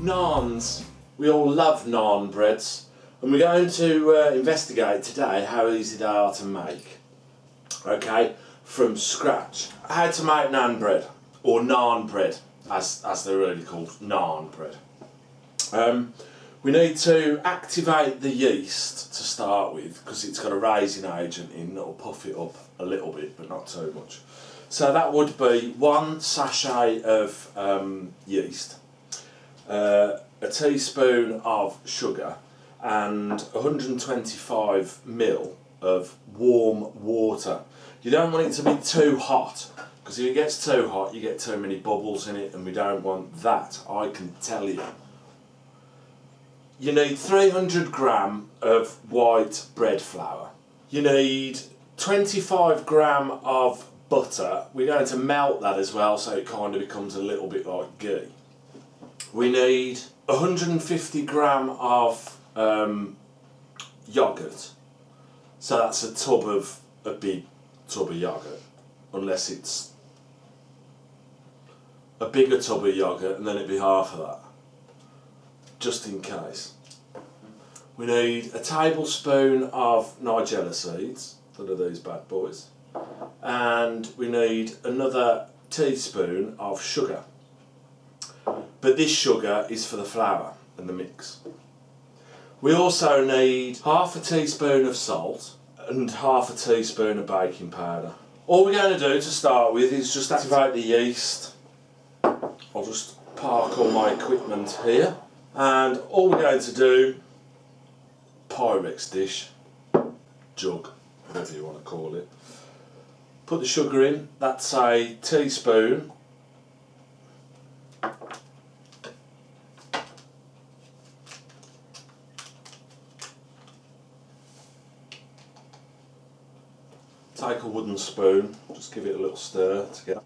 Naans. We all love naan breads, and we're going to investigate today how easy they are to make. Okay, from scratch. How to make naan bread, or naan bread, as they're really called, naan bread. We need to activate the yeast to start with, because it's got a raising agent in that'll puff it up a little bit, but not too much. So that would be 1 sachet of yeast, a teaspoon of sugar, and 125 ml of warm water. You don't want it to be too hot, because if it gets too hot you get too many bubbles in it, and we don't want that, I can tell you. You need 300 gram of white bread flour. You need 25 gram of butter. We're going to melt that as well, so it kind of becomes a little bit like ghee. We need 150 gram of yogurt. So that's a big tub of yogurt, unless it's a bigger tub of yogurt, and then it'd be half of that, just in case. We need a tablespoon of nigella seeds, that are these bad boys, and we need another teaspoon of sugar. But this sugar is for the flour and the mix. We also need half a teaspoon of salt and half a teaspoon of baking powder. All we're going to do to start with is just activate the yeast. I'll just park all my equipment here, and all we're going to do, Pyrex dish, jug, whatever you want to call it, put the sugar in. That's a teaspoon. Take a wooden spoon, just give it a little stir together.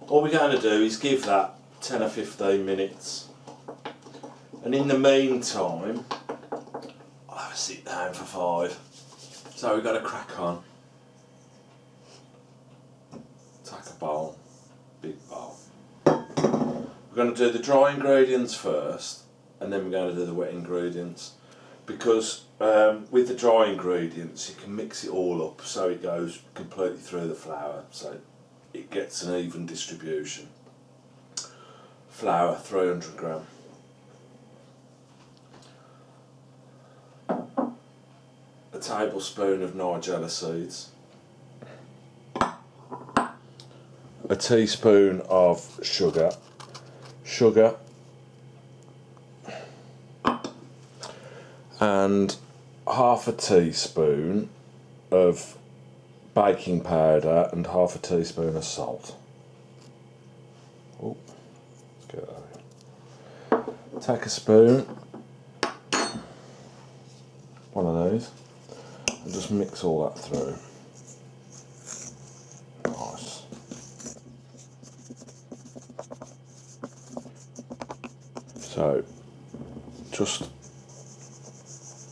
All we're going to do is give that 10 or 15 minutes, and in the meantime I'll have a sit down for 5. So we've got to crack on. Take a bowl, big bowl. We're going to do the dry ingredients first, and then we're going to do the wet ingredients, because with the dry ingredients you can mix it all up so it goes completely through the flour, so it gets an even distribution. Flour, 300 gram. A tablespoon of nigella seeds. A teaspoon of sugar. And half a teaspoon of baking powder and half a teaspoon of salt. Oh, let's get that in. Take a spoon, one of those, and just mix all that through. Nice. So, just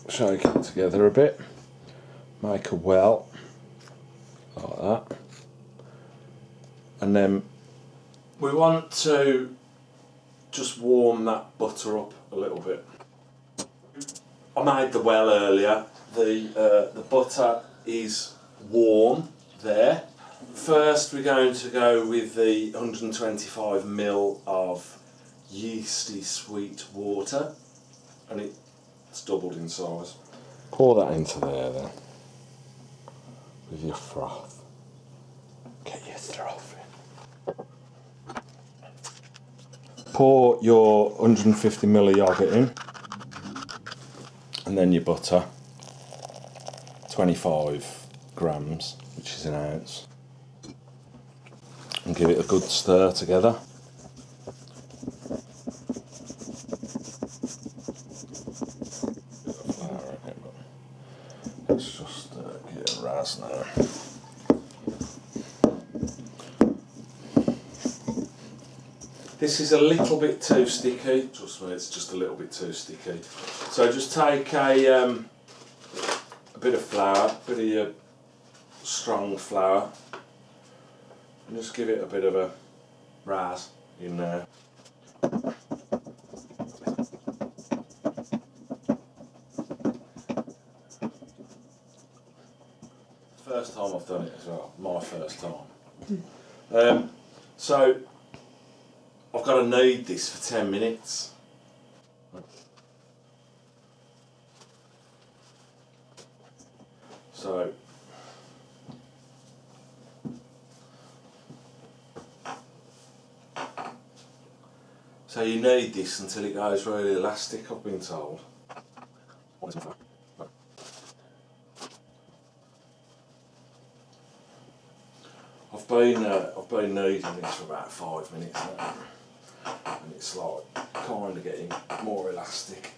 shake it together a bit, make a well, like that, and then we want to just warm that butter up a little bit. I made the well earlier. The butter is warm there. First we're going to go with the 125 ml of yeasty sweet water, and it's doubled in size. Pour that into there then, with your froth. Get your froth in. Pour your 150 ml of yogurt in, and then your butter, 25 grams, which is an ounce, and give it a good stir together. Let's just get it ras now. This is a little bit too sticky, trust me, it's just a little bit too sticky. So just take a bit of flour, a bit of your strong flour, and just give it a bit of a ras in there. first time I've done it as well. My first time. So I've got to knead this for 10 minutes. So you knead this until it goes really elastic, I've been told. I've been kneading this for about 5 minutes now, and it's like kind of getting more elastic.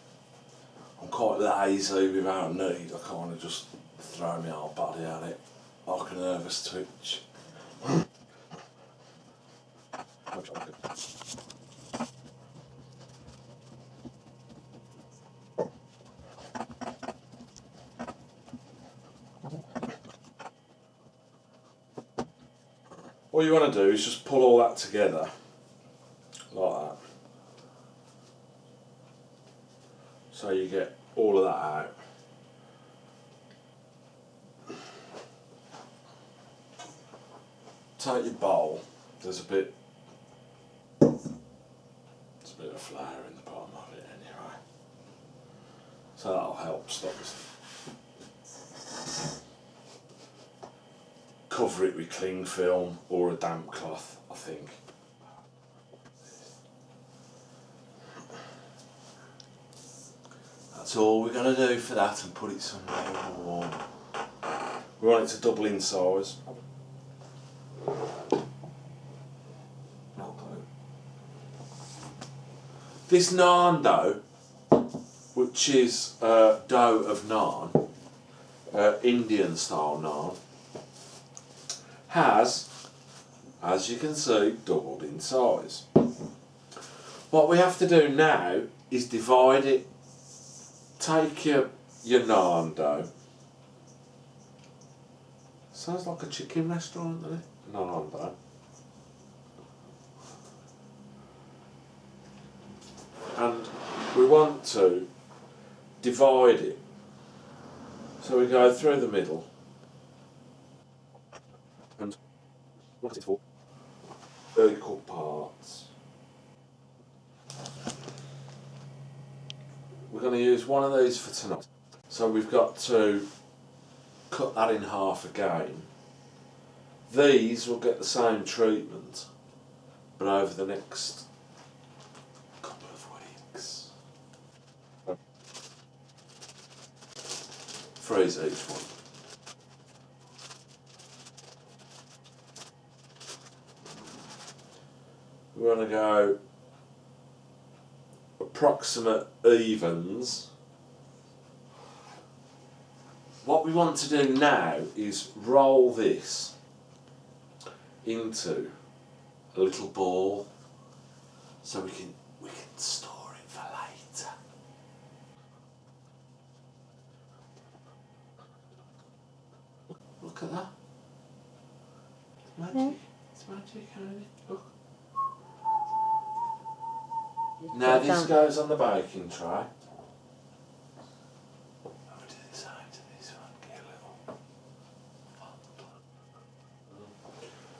I'm quite lazy without knead. I kind of just throw my whole body at it like a nervous twitch. What you want to do is just pull all that together, like that. So you get all of that out. Take your bowl, there's a bit of flour in the bottom of it anyway. So that'll help stop this. Cover it with cling film or a damp cloth, I think. That's all we're going to do for that, and put it somewhere warm. We want it to double in size. This naan dough, which is dough of naan, Indian style naan, has, as you can see, doubled in size. What we have to do now is divide it. Take your naan dough. Sounds like a chicken restaurant, doesn't it? Naan dough. And we want to divide it. So we go through the middle. And what is it for? Equal parts. We're going to use one of these for tonight. So we've got to cut that in half again. These will get the same treatment, but over the next couple of weeks. Freeze each one. We want to go approximate evens. What we want to do now is roll this into a little ball so we can store it for later. Look at that. It's magic. It's magic, isn't it? Look. Now this goes on the baking tray. I'll do the same to this one, get a little fond.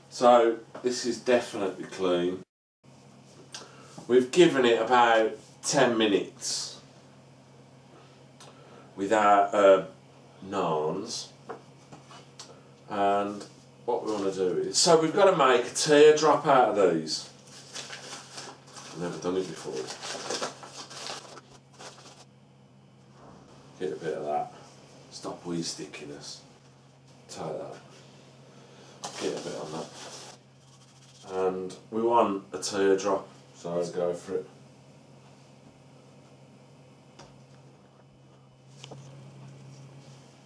So this is definitely clean. We've given it about 10 minutes with our naans, and what we want to do is, so we've got to make a teardrop out of these. I've never done it before. Get a bit of that. Stop with your stickiness. Take that. Get a bit on that. And we want a teardrop, so let's go for it.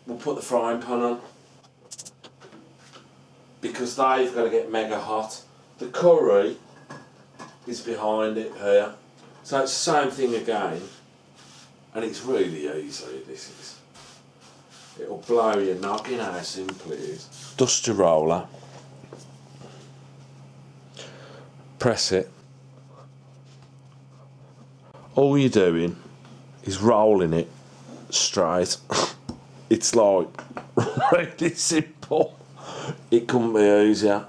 We'll put the frying pan on, because they've got to get mega hot. The curry is behind it here, so it's the same thing again, and it's really easy. This is, it'll blow your noggin how simple it is. Dust your roller, press it. All you're doing is rolling it straight It's like really simple. It couldn't be easier.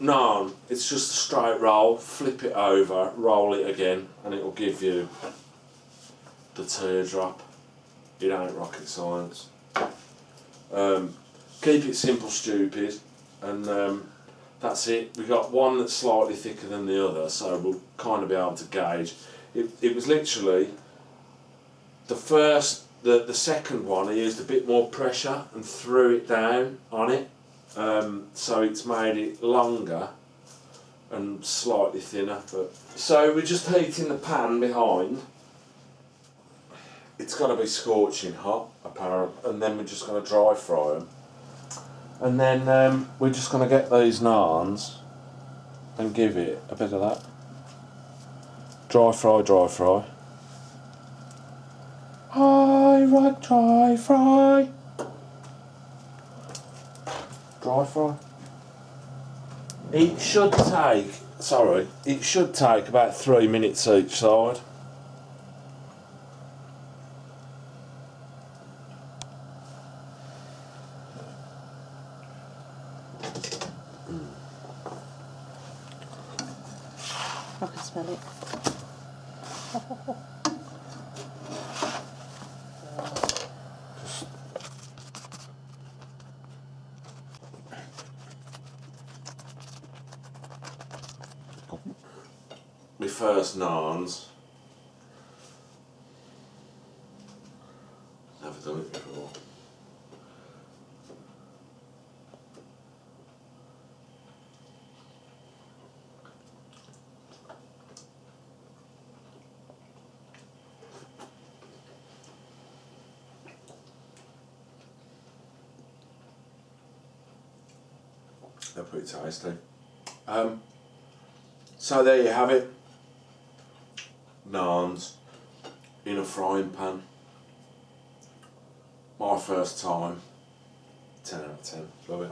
Naan, it's just a straight roll, flip it over, roll it again, and it will give you the teardrop. It ain't rocket science. Keep it simple, stupid, and that's it. We got one that's slightly thicker than the other, so we'll kind of be able to gauge. It was literally the second one. I used a bit more pressure and threw it down on it. So it's made it longer and slightly thinner. But so we're just heating the pan behind. It's got to be scorching hot, apparently, and then we're just going to dry fry them. And then we're just going to get these naans and give it a bit of that. Dry fry, dry fry. I like dry fry. Dry fry. It should take about 3 minutes each side. I can smell it. My first naans. Never done it before. They're pretty tasty. So there you have it. Naans in a frying pan. My first time. 10 out of 10. Love it.